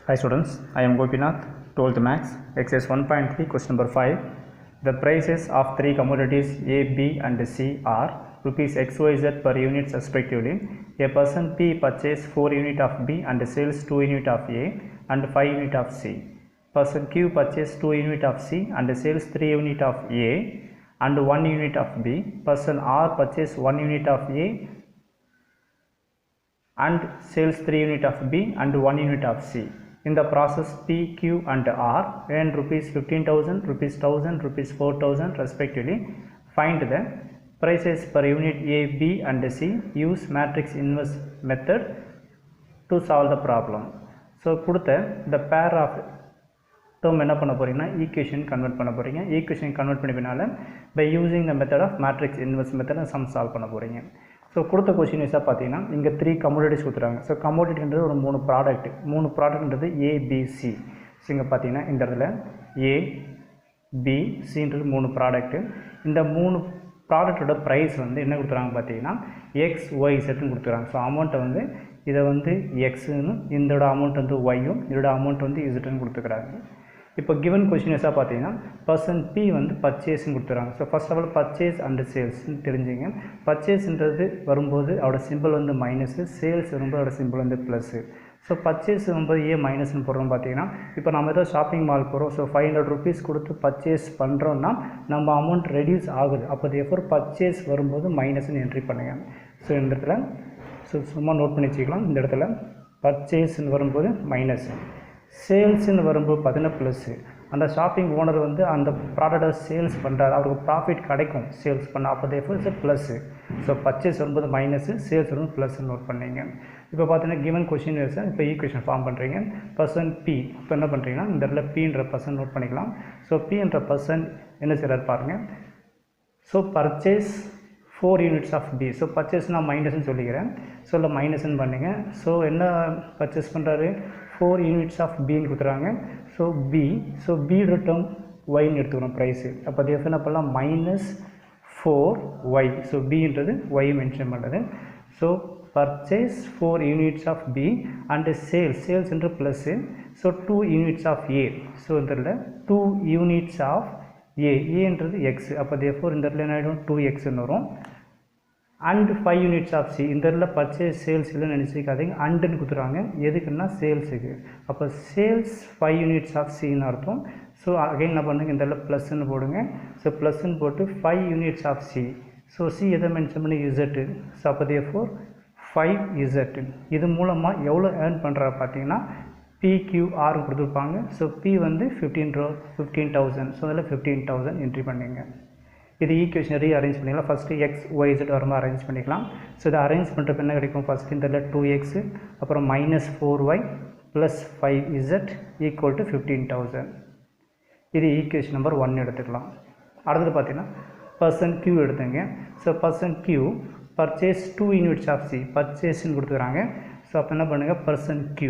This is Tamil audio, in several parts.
Hi students, I am Gopinath, 12th Maths, exercise 1.3, question number 5. The prices of three commodities A, B and C are rupees XYZ per unit respectively. A person P purchases 4 unit of B and sells 2 unit of A and 5 unit of C. Person Q purchases 2 unit of C and sells 3 unit of A and 1 unit of B. Person R purchases 1 unit of A and sells 3 unit of B and 1 unit of C. In the process, P, Q and R earn rupees 15,000, rupees 1,000, rupees 4,000 respectively. Find the prices per unit A, B and C. Use matrix inverse method to solve the problem. So, the pair of term என்ன பண்ண போறீங்கன்னா equation convert பண்ண போறீங்க. equation convert பண்ணினால by using the method of matrix inverse method sum solve பண்ண போறீங்க. ஸோ கொடுத்த கொஸ்டின் வைஸாக பார்த்தீங்கன்னா இங்கே 3 கமோடிட்டிஸ் கொடுத்துருக்காங்க. ஸோ கமோடிட்டின்றது ஒரு 3 ப்ராடக்ட்ன்றது ஏபிசி. ஸோ இங்கே பார்த்தீங்கன்னா இந்த இடத்துல ஏபிசின்றது 3 ப்ராடக்ட்டு. இந்த 3 ப்ராடக்டோட ப்ரைஸ் வந்து என்ன கொடுத்துறாங்க பார்த்தீங்கன்னா XYZன்னு கொடுத்துருக்காங்க. ஸோ அமௌண்ட்டை வந்து இதை வந்து எக்ஸுன்னு, இதோட அமௌண்ட் வந்து ஒய்யும், இதோட அமௌண்ட் வந்து இசட்டுன்னு கொடுத்துக்கிறாங்க. இப்போ கிவன் கொஸ்டின் வைஸாக பார்த்தீங்கன்னா பர்சன் பி வந்து பர்ச்சேஸ்ன்னு கொடுத்துறாங்க. So first of all purchase and சேல்ஸ்ன்னு தெரிஞ்சுங்க. பர்ச்சேஸ்ன்றது வரும்போது அவரோட சிம்பிள் வந்து மைனஸு, சேல்ஸ் வரும்போது அவரோட சிம்பிள் வந்து ப்ளஸ்ஸு. ஸோ பர்ச்சேஸ் வரும்போது ஏன் மைனஸ்ன்னு போடுறோம் பார்த்தீங்கன்னா, இப்போ நம்ம ஏதோ ஷாப்பிங் மால் போகிறோம். ஸோ 500 rupees கொடுத்து பர்ச்சேஸ் பண்ணுறோன்னா நம்ம அமௌண்ட் ரெடியூஸ் ஆகுது. அப்போ எஃபோர் பர்ச்சேஸ் வரும்போது மைனஸ்ன்னு என்ட்ரி பண்ணுங்கள். ஸோ இந்த இடத்துல சும்மா நோட் பண்ணி வச்சுக்கலாம். இந்த இடத்துல பர்ச்சேஸ்ன்னு வரும்போது மைனஸ், சேல்ஸ்ன்னு வரும்போது பார்த்தீங்கன்னா ப்ளஸ்ஸு. அந்த ஷாப்பிங் ஓனர் வந்து அந்த ப்ராடக்டை சேல்ஸ் பண்ணுறாரு, அவருக்கு ப்ராஃபிட் கிடைக்கும் சேல்ஸ் பண்ண, அப்போ தேர்ஃபோர் ப்ளஸ்ஸு. ஸோ பர்ச்சேஸ் வரும்போது மைனஸு, சேல்ஸ் வரும்போது ப்ளஸ்ன்னு நோட் பண்ணிங்க. இப்போ பார்த்தீங்கன்னா கிவன் கொஸ்டின் வைஸாக இப்போ ஈக்குவேஷன் ஃபார்ம் பண்ணுறீங்க. பர்சன் பி இப்போ என்ன பண்ணுறீங்கன்னா இந்த இடத்துல பின்ற பர்சன் நோட் பண்ணிக்கலாம். ஸோ பின்ற பர்சன் என்ன செய்கிறார் பாருங்கள். So purchase 4 units of B. So purchase நான் மைனஸ்ன்னு சொல்லிக்கிறேன். ஸோ இல்லை மைனஸ்ன்னு பண்ணிங்க. ஸோ என்ன பர்ச்சேஸ் பண்ணுறாரு, 4 units of Bன்னு கொடுத்துறாங்க. ஸோ பி, ஸோ பியோட டேர்ம் ஒய்ன்னு எடுத்துக்கணும் ப்ரைஸு. அப்போ அது என்ன பண்ணலாம், -4y. ஸோ பின்றது ஒய் மென்ஷன் பண்ணுறது. So purchase 4 units of B and சேல்ஸ்ன்ற plus. So 2 units of A. So இதில் 2 units of ஏன்றது எக்ஸ். அப்போ தேர்ஃபோர் இந்த இடத்துல என்ன ஆகிடும், 2xன்னு வரும். And 5 units of C. இந்த இடத்துல பர்ச்சேஸ் சேல்ஸ் இல்லைன்னு நினச்சிக்காதீங்க, அண்டுன்னு கொடுத்துருவாங்க. எதுக்குன்னா சேல்ஸுக்கு. அப்போ சேல்ஸ் 5 units of Cன்னு அர்த்தம். ஸோ அகைன் என்ன பண்ணுங்க, இந்த இடத்துல ப்ளஸ்ன்னு போடுங்க. ஸோ ப்ளஸ்ன்னு போட்டு 5 units of C. So C எதை மென்ஷன் பண்ணி இசட்டு. ஸோ அப்போ தேர்ஃபோர் 5Z. இது மூலமாக எவ்வளோ ஏர்ன் பண்ணுறா பார்த்தீங்கன்னா PQR கொடுத்துருப்பாங்க. ஸோ P வந்து 15,000. ஸோ அதில் 15,000 என்ட்ரி பண்ணிங்க. இது ஈக்குவேஷன் அரேஞ்ச் பண்ணிக்கலாம். ஃபஸ்ட்டு XYZ வரும்போது அரேஞ்ச் பண்ணிக்கலாம். ஸோ இதை அரேஞ்ச் பண்ணுறப்ப என்ன கிடைக்கும், ஃபஸ்ட்டு இந்த 2x அப்புறம் -4y + 5z = 15,000. இது ஈக்குவேஷன் நம்பர் 1 எடுத்துக்கலாம். அடுத்தது பார்த்தீங்கன்னா பர்சன் Q எடுத்துங்க. So person Q purchase 2 units of C. பர்ச்சேஸ்ன்னு கொடுத்துக்கிறாங்க. ஸோ அப்போ என்ன பண்ணுங்கள், பர்சன் Q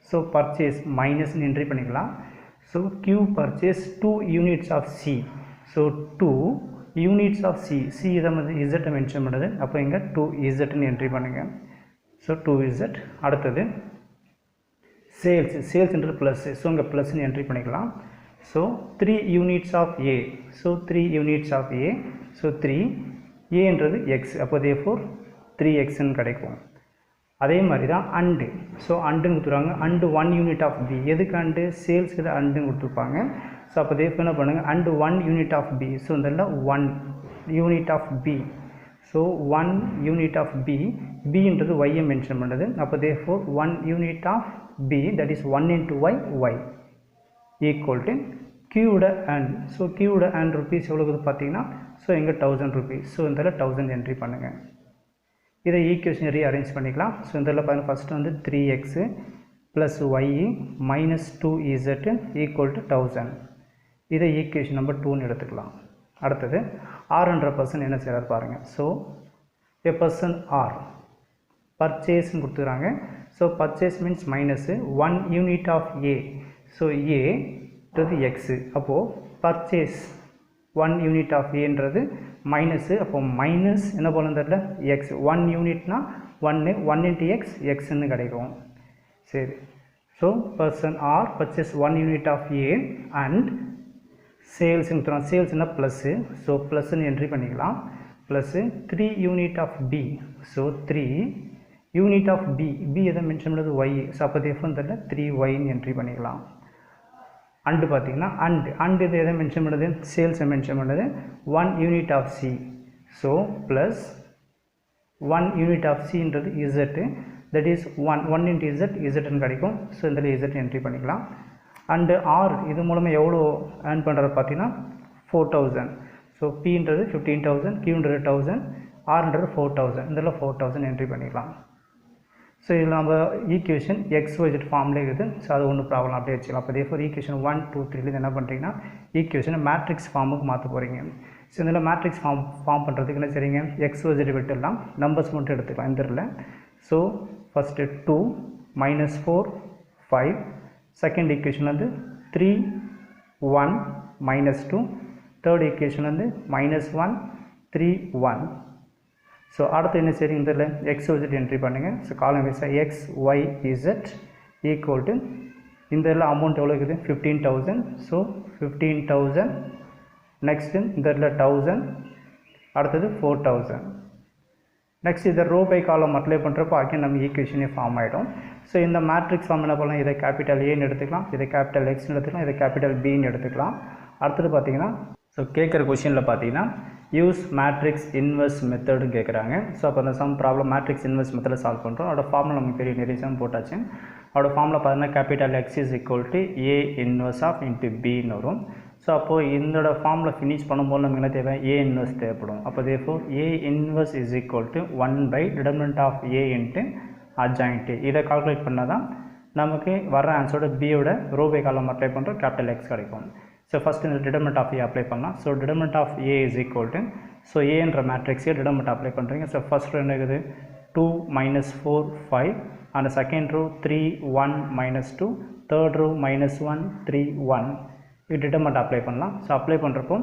ஸோ பர்ச்சேஸ் மைனஸ்ன்னு என்ட்ரி பண்ணிக்கலாம். So Q purchase 2 units of C. So 2 units of C. C இதை வந்து இசட்டை மென்ஷன் பண்ணுறது. அப்போ இங்கே 2zன்னு என்ட்ரி பண்ணுங்கள். So 2z. அடுத்தது சேல்ஸ்ன்றது ப்ளஸ்ஸு. ஸோ இங்கே ப்ளஸ்ன்னு என்ட்ரி பண்ணிக்கலாம். So 3 units of A. So 3 units of A. So 3 ஏன்றது எக்ஸ். அப்போ தேர்ஃபோர் 3xன்னு கிடைக்கும். அதே மாதிரி தான் அண்டு. ஸோ அண்டுன்னு கொடுத்துருவாங்க. And 1 unit of B. எதுக்கு அண்டு, சேல்ஸுக்கு தான் அண்டுன்னு கொடுத்துருப்பாங்க. ஸோ அப்போ தேர்ஃபோர் என்ன பண்ணுங்கள், and 1 unit of B. So இந்த 1 unit of B. So 1 unit of B. Bன்றது ஒய்யை மென்ஷன் பண்ணுறது. அப்போ therefore 1 unit of B, that is 1 into y = Qவோட அண்ட். ஸோ Qவோட அண்ட் ருபீஸ் எவ்வளோக்குது பார்த்தீங்கன்னா, ஸோ இங்கே 1000 rupees. ஸோ இந்த 1000 என்ட்ரி பண்ணுங்கள். இதை ஈக்குவேஷன் அரேஞ்ச் பண்ணிக்கலாம். ஸோ இந்த பாருங்கள், ஃபஸ்ட்டு வந்து 3x + y - 2z = 1000. இதை ஈக்குவேஷன் நம்பர் 2ன்னு எடுத்துக்கலாம். அடுத்தது ஆர்ன்ற பர்சன் என்ன செய்கிறார் பாருங்கள். ஸோ எ பர்சன் ஆர் பர்ச்சேஸ்ன்னு கொடுத்துக்கிறாங்க. So purchase means minus 1 unit of A. So ஏன்றது எக்ஸு. அப்போது பர்ச்சேஸ் 1 unit of Aன்றது மைனஸு. அப்போ மைனஸ் என்ன போல தெரியல எக்ஸ். 1 யூனிட்னா 1 into x எக்ஸ்ன்னு கிடைக்கும். சரி, so person R purchase 1 unit of A and சேல்ஸ்னா ப்ளஸ்ஸு, ஸோ ப்ளஸ்ன்னு என்ட்ரி பண்ணிக்கலாம். Plus 3 unit of B, so 3 unit of B எதை மென்ஷன் பண்ணுறது Y, ஸோ அப்போ தேஃபோன் தெரியல 3Yன்னு என்ட்ரி பண்ணிக்கலாம். அண்டு பார்த்தீங்கன்னா அண்டு இது எதை மென்ஷன் பண்ணுறது, சேல்ஸை மென்ஷன் பண்ணுறது 1 unit of C, so plus 1 unit of Cன்றது Z, that is 1 into Zன்னு கிடைக்கும். ஸோ இதில் Z என்ட்ரி பண்ணிக்கலாம். அண்டு R இது மூலமாக எவ்வளோ ஏர்ன் பண்ணுறது பார்த்தீங்கன்னா 4000, ஸோ Pன்றது 15,000, Qன்றது 1000, Rன்றது 4000, இதில் 4000 என்ட்ரி பண்ணிக்கலாம். ஸோ இதில் நம்ம ஈக்குவேஷன் XYZ ஃபார்ம்லேயே இருக்குது. ஸோ அது ஒன்றும் ப்ராப்ளம் அப்படியே வச்சுக்கலாம். அப்போ தேஃபோர் ஈக்குவேஷன் 1 2 3 என்ன பண்ணுறீங்கன்னா ஈக்குவேஷனை மேட்ரிக்ஸ் ஃபார்முக்கு மாற்ற போகிறீங்க. ஸோ இதில் மேட்ரிக்ஸ் ஃபார்ம் பண்ணுறதுக்கு என்ன செய்றீங்க, XYZ விட்டுடலாம், நம்பர்ஸ் மட்டும் எடுத்துக்கலாம் இந்த இதில். ஸோ ஃபஸ்ட்டு 2 -4 5, செகண்ட் ஈக்குவேஷன் வந்து 3 1 -2, தேர்ட் ஈக்குவேஷன் வந்து -1 3 1. ஸோ அடுத்து என்ன செய்றீங்க, இந்த இதில் XYZ என்ட்ரி பண்ணுங்கள். ஸோ காலம் வைஸாக XYZ ஈக்குவல் டு இந்த இதில் அமௌண்ட் எவ்வளோ இருக்குது 15,000, ஸோ 15,000 நெக்ஸ்ட்டு இந்த இதில் 1000, அடுத்தது 4000. நெக்ஸ்ட் இதை ரோ பை காலம் அப்ளை பண்ணுறப்போ அகைன் நம்ம ஈக்குவேஷனே ஃபார்ம் ஆகிடும். ஸோ இந்த மேட்ரிக்ஸ் ஃபார்ம் என்ன பண்ணலாம், இதை கேபிட்டல் ஏன்னு எடுத்துக்கலாம், இதை கேபிட்டல் எக்ஸ்ன்னு எடுத்துக்கலாம், இதை கேபிட்டல் பின்னு எடுத்துக்கலாம். அடுத்தது பார்த்தீங்கன்னா ஸோ கேட்குற கொஷினில் பார்த்தீங்கன்னா யூஸ் மேட்ரிக்ஸ் இன்வெர்ஸ் மெத்தடுன்னு கேட்குறாங்க. ஸோ அப்போ அந்த சம் ப்ராப்ளம் மேட்ரிக்ஸ் இன்வெர்ஸ் மெத்தடில் சால்வ் பண்ணுறோம். அதோட ஃபார்மில் நமக்கு தெரியும், நிறைய சம் போட்டாச்சு. அதோட ஃபார்மில் பார்த்தீங்கன்னா capital X is equal to A inverse of into பின்னு வரும். ஸோ அப்போது இதோட ஃபார்மில் ஃபினிஷ் பண்ணும்போது நமக்கு என்ன தேவை, A இன்வெர்ஸ் தேவைப்படும். அப்போ therefore A inverse is equal to one by determinant of A into adjoint. இதை கால்குலேட் பண்ணால் தான் நமக்கு வர ஆன்சரோட பியோட ரோ பை காலம் அப்ளை பண்ணுறோம், கேபிட்டல் X கிடைக்கும். ஸோ ஃபஸ்ட்டு இந்த டிடர்மினன்ட் ஆஃப் A அப்ளை பண்ணலாம். So determinant of A is equal to, so ஏன்ற மேட்ரிக்ஸே டிடர்மினன்ட் அப்ளை பண்ணுறீங்க. ஸோ ஃபஸ்ட் ரோ என்ன இருக்குது 2 -4 5, அந்த செகண்ட் ரோ 3 1 -2, தேர்ட் ரோ -1 3 1. இது டிடர்மினன்ட் அப்ளை பண்ணலாம். ஸோ அப்ளை பண்ணுறப்போ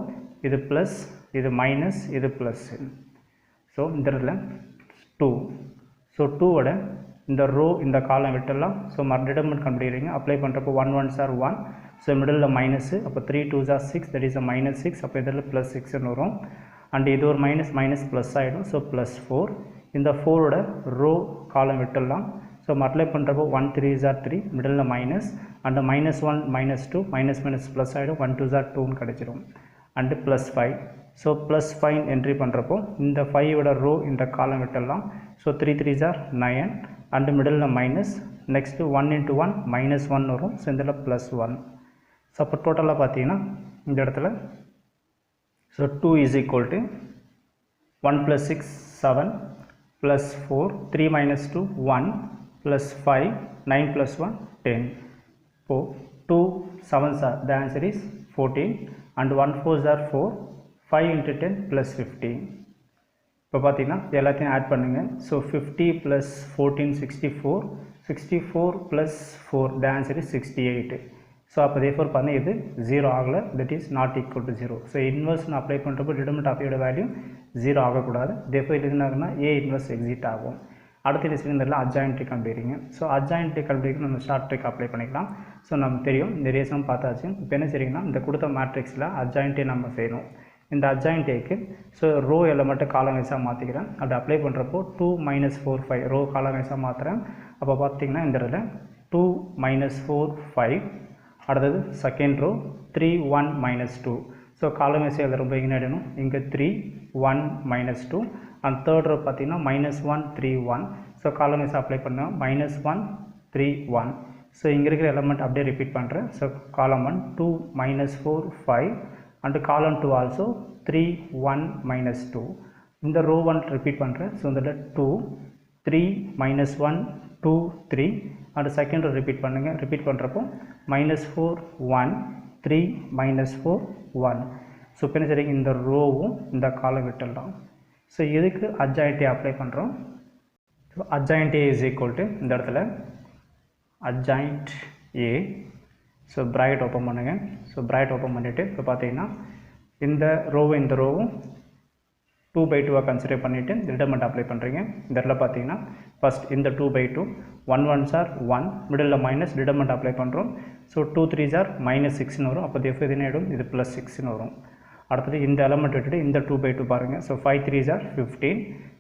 இது ப்ளஸ், இது மைனஸ், இது ப்ளஸ். ஸோ இந்த இடத்துல 2, ஸோ 2ஓட இந்த ரோ இந்த காலம் விட்டுடலாம். So determinant கண்டுபிடிக்கிறீங்க. அப்ளை பண்ணுறப்போ 1 1s are 1, so middle minus, அப்போ 3 2s are 6, தட் இஸ் -6, அப்போ இதில் +6ன்னு வரும். அண்ட் இது ஒரு மைனஸ் ப்ளஸ் ஆகிடும். ஸோ +4, இந்த 4ஓட ரோ காலம் விட்டுடலாம். ஸோ அப்ளை பண்ணுறப்போ 1 3s are 3, middle minus, and -1 -2 minus plus ஆகிடும், 1 2s are 2ன்னு கிடச்சிடும். அண்டு +5, ஸோ +5 என்ட்ரி பண்ணுறப்போ இந்த 5ஓட ரோ இந்த காலம் விட்டுடலாம். So 3 3s are 9, and middle minus, next 1 into 1 -1 வரும். ஸோ இதில் +1. ஸோ அப்போ டோட்டலாக பார்த்தீங்கன்னா இந்த இடத்துல so 2 is equal to 1 + 6 7 +4 3 - 2 1 +5 9 + 1 10. So 2 7s are, the answer is 14, and 1 4s are 4, 5 into 10 + 15. இப்போ பார்த்தீங்கன்னா எல்லாத்தையும் ஆட் பண்ணுங்கள். So 50 + 14 64, 64 + 4, the answer is 68. So அப்போ தேர்ஃபோர் பார்த்தீங்கன்னா இது 0 ஆகலை, that is not equal to 0. So இன்வெர்ஸ்னு அப்ளை பண்ணுறப்போ டிடர்மினன்ட் ஆஃப் ஏயோட வேல்யூ 0 ஆகக்கூடாது. தேர்ஃபோர் இது என்ன ஆகுனா A இன்வெர்ஸ் எக்ஸிட் ஆகும். அடுத்த டிஸ்கிரிமில் அட்ஜாயின்ட் கண்டுபிடிக்கிறீங்க. ஸோ அட்ஜாயின்ட் கண்டுபிடிக்க நம்ம ஷார்ட் ட்ரிக் அப்ளை பண்ணிக்கலாம். ஸோ நமக்கு தெரியும் நிறைய சம் பார்த்தாச்சு. இப்போ என்ன செய்றீங்கன்னா இந்த கொடுத்த மேட்ரிக்ஸில் அட்ஜாயின்ட்டே நம்ம செய்யணும். இந்த அட்ஜாயின்ட்டேக்கு ஸோ ரோ எலமெண்ட்டை காலம் வைஸாக மாற்றிக்கிறேன். அப்படி அப்ளை பண்ணுறப்போ 2 -4 5 ரோ காலம் வைஸாக மாற்றுறேன். அப்போ பார்த்தீங்கன்னா இந்த இடத்துல 2 -4 5, அடுத்தது செகண்ட் ரோ 3 1 -2. ஸோ காலம் வைஸாக எழுதுறப்போ எங்கே எழுதணும், இங்கே 3 1 -2, அண்ட் தேர்ட் ரோ பார்த்தீங்கன்னா -1 3 1. ஸோ காலம் வைஸாக அப்ளை பண்ணால் -1 3 1. ஸோ இங்கே இருக்கிற எலமெண்ட் அப்படியே ரிப்பீட் பண்ணுறேன். ஸோ காலம் 1 2 -4 5, அண்டு காலம் 2 ஆல்சோ 3 1 -2. இந்த ரோ 1 ரிப்பீட் பண்ணுறேன். ஸோ இந்த 2 3 -1 2 3, அண்டு செகண்ட் ரோ ரிப்பீட் பண்ணுங்கள். ரிப்பீட் பண்ணுறப்போ -4 1 3 -4 1. ஸோ இப்போ என்ன சரிங்க, இந்த ரோவும் இந்த காலம் விட்டுடலாம். ஸோ இதுக்கு அட்ஜாயின்ட்டே அப்ளை பண்ணுறோம். So adjoint A is equal to இந்த இடத்துல adjoint A. So bracket open பண்ணுங்கள். ஸோ ப்ராக்கெட் ஓப்பன் பண்ணிவிட்டு இப்போ பார்த்தீங்கன்னா இந்த ரோவும் 2/2 கன்சிடர் பண்ணிவிட்டு டிடர்மினன்ட் அப்ளை பண்ணுறீங்க. இந்த இடத்துல பார்த்தீங்கன்னா first இந்த 2 by 2 1 ones are 1 middle minus determinant apply பண்ணுறோம். ஸோ 2 3s are minus 6 வரும். அப்போ f இது என்ன ஆகிடும், இது plus 6 வரும். அடுத்தது இந்த எலமெண்ட் விட்டுட்டு இந்த 2 by 2 பாருங்கள். So 5 3s are 15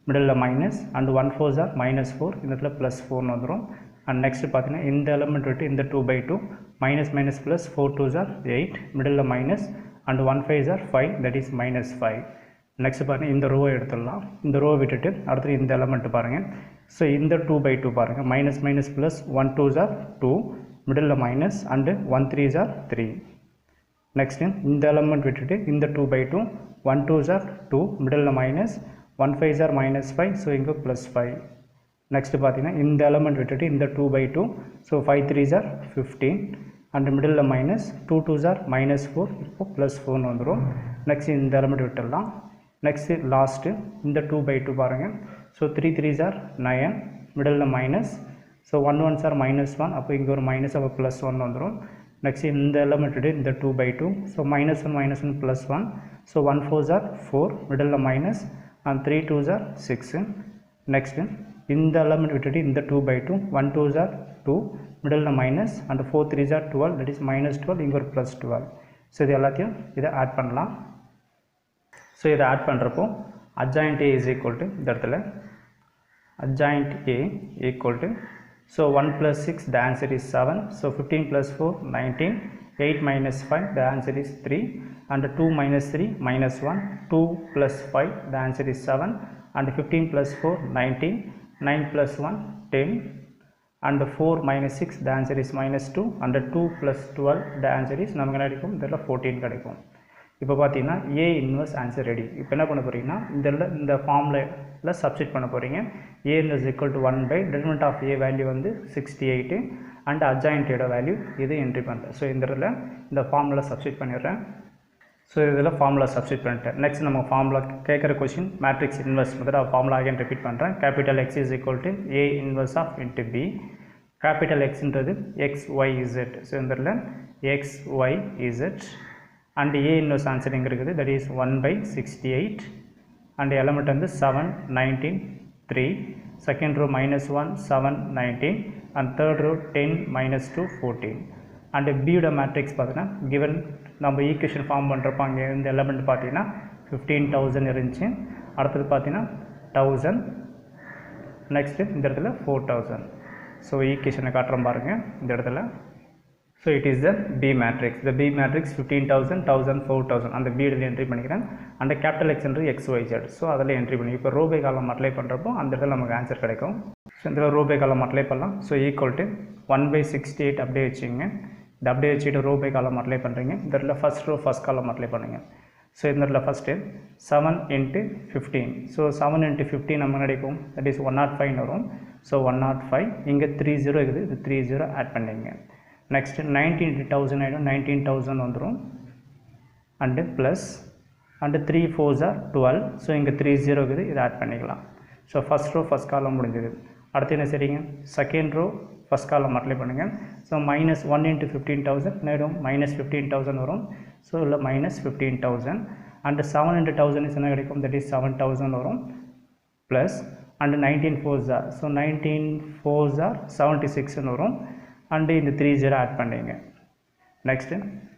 middle minus and 1 4s are minus 4 இந்த இடத்துல plus 4 வந்துடும். அண்ட் நெக்ஸ்ட் பார்த்தீங்கன்னா இந்த எலமெண்ட் விட்டு இந்த 2 by 2 minus minus plus 4 2s are 8 middle minus and 1 5s are 5 that is minus 5. Next பாருங்கள் இந்த ரோவை எடுத்துடலாம். இந்த ரோவை விட்டுட்டு அடுத்தது இந்த எலமெண்ட் பாருங்கள். ஸோ இந்த 2 by 2 பாருங்கள் minus minus plus 1 2s are 2 middle minus and 1 3s are 3. Next இந்த எலமெண்ட் விட்டுட்டு இந்த 2 by 2 1 2s are 2 middle minus 1 5s are minus 5 so இங்கே plus 5. நெக்ஸ்ட் பார்த்தீங்கன்னா இந்த எலமெண்ட் விட்டுட்டு இந்த 2 by 2 so 5 3s are 15 and middle minus 2 2s are minus 4 இப்போ plus 4 வந்துடும். நெக்ஸ்ட் இந்த எலமெண்ட் விட்டுடலாம். நெக்ஸ்ட் லாஸ்ட்டு இந்த 2 by 2 பாருங்கள். So 3 3s are 9 middle minus so 1 1s are minus 1 அப்போ இங்கே ஒரு மைனஸ் அப்போ plus 1 வந்துடும். நெக்ஸ்ட் இந்த எலமெண்ட் இந்த 2 by 2 so minus 1 plus 1 so 1 4s are 4 middle minus and 3 2s are 6. Next இந்த எலமெண்ட் விட்டுட்டு இந்த 2 by 2 1 2s are 2 middle minus and 4 3s are 12 that is minus 12 இங்கே ஒரு plus 12. ஸோ இது எல்லாத்தையும் இதை ஆட் பண்ணலாம். ஸோ இதை ஆட் பண்ணுறப்போ adjoint A is equal to இந்த இடத்துல adjoint A equal to so 1 plus 6 the answer is 7 so 15 plus 4 19 8 minus 5 the answer is 3 and 2 minus 3 minus 1 2 plus 5 the answer is 7 and 15 plus 4 19 9 plus 1 10 and 4 minus 6 the answer is minus 2 and 2 plus 12 the answer is நமக்கு என்ன கிடைக்கும், இதில் 14 கிடைக்கும். இப்போ பார்த்தீங்கன்னா A இன்வர்ஸ் ஆன்சர் ரெடி. இப்போ என்ன பண்ண போகிறீங்கன்னா இந்த ஃபார்முலாவில் சப்ஸ்டிட் பண்ண போகிறீங்க. A inverse equal to 1 by determinant of A value வந்து 68 அண்ட் அட்ஜாயின்டோட வேல்யூ இது என்ட்ரி பண்ணுறேன். ஸோ இந்த இடத்துல இந்த ஃபார்முலா சப்ஸ்டிட் பண்ணிடுறேன். ஸோ இதில் ஃபார்முலா சப்ஸ்டிட் பண்ணிட்டேன். நெக்ஸ்ட் நம்ம ஃபார்முலா கேட்குற கொஸ்டின் மேட்ரிக்ஸ் இன்வர்ஸ் முதல்ல ஃபார்முலா அகைன் ரிப்பீட் பண்ணுறேன். Capital X is equal to A inverse of into B. Capital எக்ஸ்ன்றது XYZ. ஸோ இந்த இடத்துல XYZ and A inverse answer எங்கே இருக்குது, that is 1 by 68 and element வந்து 7 19 3 second row minus 1 7 19 and third row 10 minus 2 14 and B யோட மேட்ரிக்ஸ் பார்த்தீங்கன்னா given நம்ம ஈக்குவேஷன் ஃபார்ம் பண்ணுறப்போ அங்கே இந்த எலமெண்ட் பார்த்தீங்கன்னா 15000 இருந்துச்சு. அடுத்தது பார்த்தீங்கன்னா 1000 நெக்ஸ்ட்டு இந்த இடத்துல 4000. ஸோ ஈக்குவேஷனை காட்டுறோம் பாருங்கள் இந்த இடத்துல. So it is the B matrix. The B matrix 15,000, 1000, 4000 அந்த B இதில் என்ட்ரி பண்ணிக்கிறேன். அந்த கேபிட்டல் X என்று XYZ. ஸோ அதில் என்ட்ரி பண்ணி இப்போ ரோபே காலம் அப்ளை பண்ணுறப்போ அந்த இடத்துல நமக்கு ஆன்சர் கிடைக்கும். ஸோ இதில் ரோபே காலம் அப்ளை பண்ணலாம். ஸோ ஈக்குவல் டு 1 by 68 அப்படியே வச்சுங்க. இந்த அப்படியே வச்சுட்டு ரோபே காலம் அப்ளை பண்ணுறீங்க. இந்த இடத்துல first row first column apply பண்ணுங்கள். ஸோ இந்த இடத்துல ஃபஸ்ட்டு 7 into 15. ஸோ 7 into 15 நம்ம கிடைக்கும், தட் இஸ் 105 வரும். ஸோ 105 இங்கே 30 இருக்குது, இது 30 ஆட் பண்ணிங்க. நெக்ஸ்ட்டு 19 into 1000 ஆகிடும், 19000 வந்துடும் and plus and 3 4s are 12. So இங்கே 30 இருக்குது, இதை ஆட் பண்ணிக்கலாம். ஸோ ஃபஸ்ட் ரோ ஃபஸ்ட் காலம் முடிஞ்சது. அடுத்து என்ன சரிங்க, second row first column apply பண்ணுங்கள். ஸோ minus 1 into 15,000 என்ன minus 15,000 வரும். ஸோ இல்லை minus 15,000 அண்டு 7 into 1000 என்ன கிடைக்கும், தட் இஸ் 7000 வரும் plus and 19 4s are so 19 4s are 76 வரும் அண்டு இந்த 30 ஆட் பண்ணிங்க. நெக்ஸ்ட்டு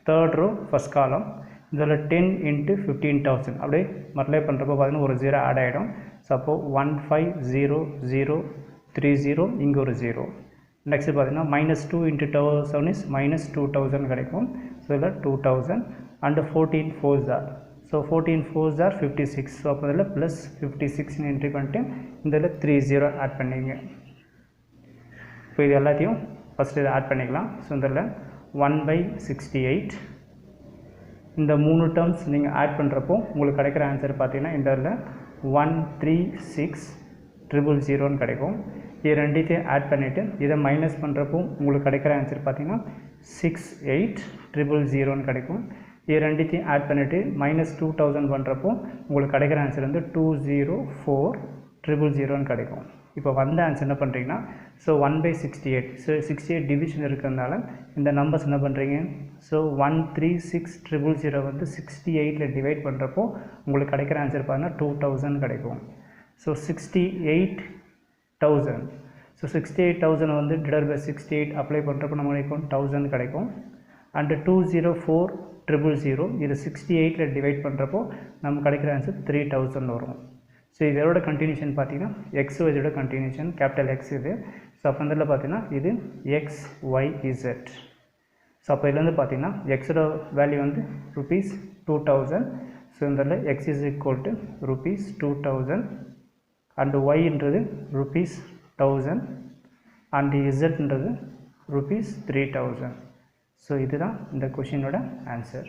தேர்ட் ரோ ஃபஸ்ட் காலம் இதில் 10 into 15,000 அப்படியே மல்டிப்ளை பண்ணுறப்போ பார்த்தீங்கன்னா ஒரு 0 ஆட் ஆகிடும். ஸோ அப்போது 150030 இங்கே ஒரு 0. நெக்ஸ்ட்டு பார்த்தீங்கன்னா -2 into 1000 இஸ் -2000 கிடைக்கும். ஸோ இதில் 2000 and 14 4s are so 14 4s are 56. So அப்போ இதில் ப்ளஸ் 56 என்ட்ரி பண்ணிட்டு இதில் 30 ஆட் பண்ணிங்க. இப்போ இது எல்லாத்தையும் ஃபஸ்ட்டு இதை ஆட் பண்ணிக்கலாம். ஸோ இதில் 1 by 68 இந்த 3 டேர்ம்ஸ் நீங்கள் ஆட் பண்ணுறப்போ உங்களுக்கு கிடைக்கிற ஆன்சர் பார்த்தீங்கன்னா இந்த இதில் 136,000 கிடைக்கும். இது ரெண்டுத்தையும் ஆட் பண்ணிவிட்டு இதை மைனஸ் பண்ணுறப்போ உங்களுக்கு கிடைக்கிற ஆன்சர் பார்த்தீங்கன்னா 68,000 கிடைக்கும். இது ரெண்டுத்தையும் ஆட் பண்ணிவிட்டு -2000 பண்ணுறப்போ உங்களுக்கு கிடைக்கிற ஆன்சர் வந்து 204,000 கிடைக்கும். இப்போ வந்த ஆன்சர் என்ன பண்ணுறீங்கன்னா, ஸோ 1 by 68 ஸோ 68 டிவிஷன் இருக்கிறதுனால இந்த நம்பர்ஸ் என்ன பண்ணுறீங்க, ஸோ 136,000 வந்து 68ல் டிவைட் பண்ணுறப்போ உங்களுக்கு கிடைக்கிற ஆன்சர் பார்த்தீங்கன்னா 2000 கிடைக்கும். ஸோ 68 1000. ஸோ 68,000 வந்து டிவைட் பை 68 அப்ளை பண்ணுறப்போ நம்மளுக்கு 1000 கிடைக்கும். அண்டு 204,000 இது 68ல் டிவைட் பண்ணுறப்போ நமக்கு கிடைக்கிற ஆன்சர் 3000 வரும். ஸோ இதோட கண்டினியூஷன் பார்த்தீங்கன்னா XYZ கண்டினியூஷன் கேபிட்டல் X இது. ஸோ அப்போ இதில் பார்த்தீங்கன்னா இது XYZ. ஸோ அப்போ இதுலேருந்து பார்த்தீங்கன்னா எக்ஸோட வேல்யூ வந்து ₹2000. ஸோ இதில் X is equal to ₹2000 and Yன்றது ₹1000 அண்டு Zன்றது ₹3000. ஸோ இதுதான் இந்த கொஷினோட ஆன்சர்.